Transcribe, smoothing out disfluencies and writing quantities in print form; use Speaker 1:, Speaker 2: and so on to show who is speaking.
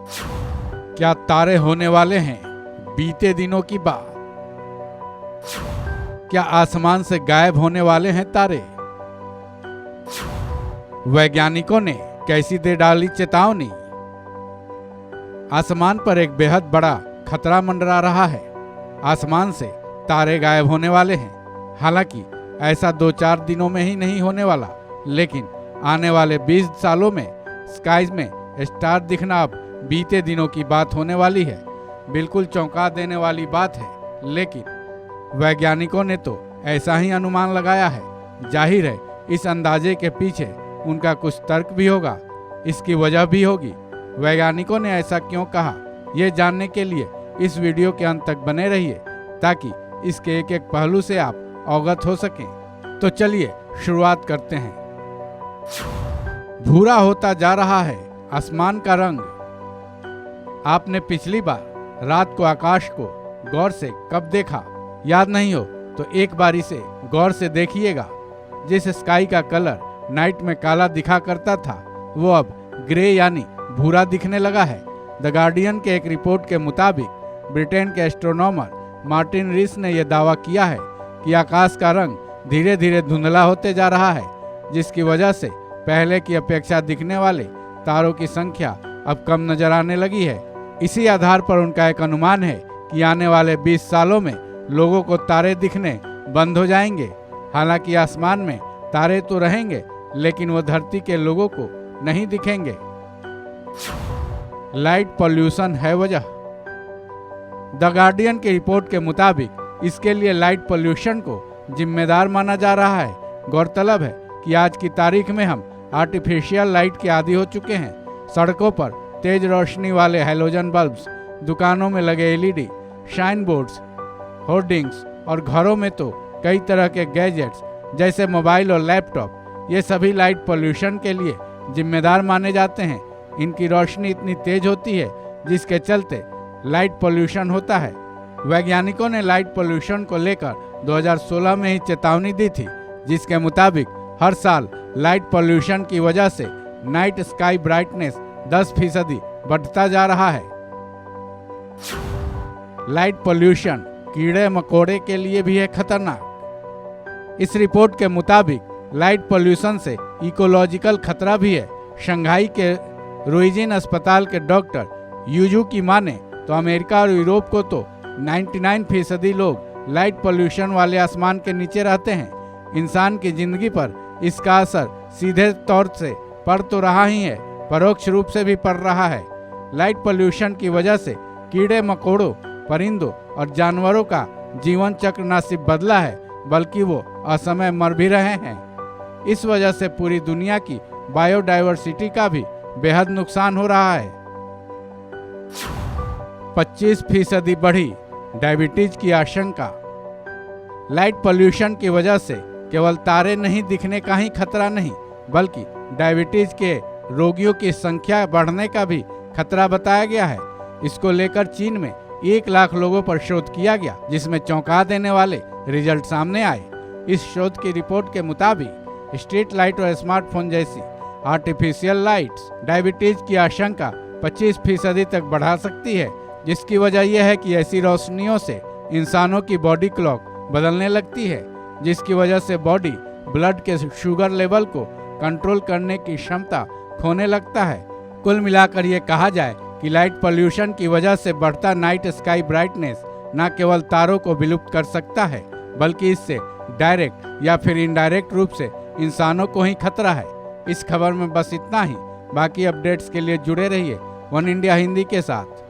Speaker 1: क्या तारे होने वाले हैं बीते दिनों की बात? क्या आसमान से गायब होने वाले हैं तारे? वैज्ञानिकों ने कैसी दे डाली चेतावनी? आसमान पर एक बेहद बड़ा खतरा मंडरा रहा है। आसमान से तारे गायब होने वाले हैं। हालांकि ऐसा 2-4 दिनों में ही नहीं होने वाला, लेकिन आने वाले 20 सालों में स्काईज में स्टार दिखना अब बीते दिनों की बात होने वाली है। बिल्कुल चौंका देने वाली बात है, लेकिन वैज्ञानिकों ने तो ऐसा ही अनुमान लगाया है। जाहिर है इस अंदाजे के पीछे उनका कुछ तर्क भी होगा, इसकी वजह भी होगी। वैज्ञानिकों ने ऐसा क्यों कहा, ये जानने के लिए इस वीडियो के अंत तक बने रहिए, ताकि इसके एक एक पहलू से आप अवगत हो सकें। तो चलिए शुरुआत करते हैं। भूरा होता जा रहा है आसमान का रंग। आपने पिछली बार रात को आकाश को गौर से कब देखा? याद नहीं हो तो एक बारी से गौर से देखिएगा। जिस स्काई का कलर नाइट में काला दिखा करता था, वो अब ग्रे यानी भूरा दिखने लगा है। द गार्डियन के एक रिपोर्ट के मुताबिक ब्रिटेन के एस्ट्रोनॉमर मार्टिन रीस ने यह दावा किया है कि आकाश का रंग धीरे धीरे धुंधला होते जा रहा है, जिसकी वजह से पहले की अपेक्षा दिखने वाले तारों की संख्या अब कम नजर आने लगी है। इसी आधार पर उनका एक अनुमान है कि आने वाले 20 सालों में लोगों को तारे दिखने बंद हो जाएंगे। हालांकि आसमान में तारे तो रहेंगे, लेकिन वो धरती के लोगों को नहीं दिखेंगे। लाइट पॉल्यूशन है वजह। द गार्डियन की रिपोर्ट के मुताबिक इसके लिए लाइट पॉल्यूशन को जिम्मेदार माना जा रहा है। गौरतलब है कि आज की तारीख में हम आर्टिफिशियल लाइट के आदी हो चुके हैं। सड़कों पर तेज रोशनी वाले हैलोजन बल्ब्स, दुकानों में लगे एलईडी, शाइन बोर्ड्स, होर्डिंग्स और घरों में तो कई तरह के गैजेट्स जैसे मोबाइल और लैपटॉप, ये सभी लाइट पॉल्यूशन के लिए जिम्मेदार माने जाते हैं। इनकी रोशनी इतनी तेज होती है जिसके चलते लाइट पॉल्यूशन होता है। वैज्ञानिकों ने लाइट पॉल्यूशन को लेकर 2016 में ही चेतावनी दी थी, जिसके मुताबिक हर साल लाइट पॉल्यूशन की वजह से नाइट स्काई ब्राइटनेस 10% बढ़ता जा रहा है। लाइट पॉल्यूशन कीड़े मकोड़े के लिए भी है खतरनाक। इस रिपोर्ट के मुताबिक लाइट पॉल्यूशन से इकोलॉजिकल खतरा भी है। शंघाई के रुइजिन अस्पताल के डॉक्टर यूजू की माने तो अमेरिका और यूरोप को तो 99% लोग लाइट पॉल्यूशन वाले आसमान के नीचे रहते हैं। इंसान की जिंदगी पर इसका असर सीधे तौर से पड़ तो रहा ही है, परोक्ष रूप से भी पड़ रहा है। लाइट पॉल्यूशन की वजह से कीड़े मकोड़ों, परिंदों और जानवरों का जीवन चक्र न सिर्फ बदला है, बल्कि वो असमय मर भी रहे हैं। इस वजह से पूरी दुनिया की बायोडायवर्सिटी का भी बेहद नुकसान हो रहा है। 25% बढ़ी डायबिटीज की आशंका। लाइट पॉल्यूशन की वजह से केवल तारे नहीं दिखने का ही खतरा नहीं, बल्कि डायबिटीज के रोगियों की संख्या बढ़ने का भी खतरा बताया गया है। इसको लेकर चीन में 1 लाख लोगों पर शोध किया गया, जिसमें चौंका देने वाले रिजल्ट सामने आए। इस शोध की रिपोर्ट के मुताबिक स्ट्रीट लाइट और स्मार्टफोन जैसी आर्टिफिशियल लाइट्स डायबिटीज की आशंका 25% तक बढ़ा सकती है, जिसकी वजह यह है कि ऐसी रोशनियों से इंसानों की बॉडी क्लॉक बदलने लगती है, जिसकी वजह से बॉडी ब्लड के शुगर लेवल को कंट्रोल करने की क्षमता खोने लगता है। कुल मिलाकर ये कहा जाए कि लाइट पॉल्यूशन की वजह से बढ़ता नाइट स्काई ब्राइटनेस न केवल तारों को विलुप्त कर सकता है, बल्कि इससे डायरेक्ट या फिर इनडायरेक्ट रूप से इंसानों को ही खतरा है। इस खबर में बस इतना ही। बाकी अपडेट्स के लिए जुड़े रहिए वन इंडिया हिंदी के साथ।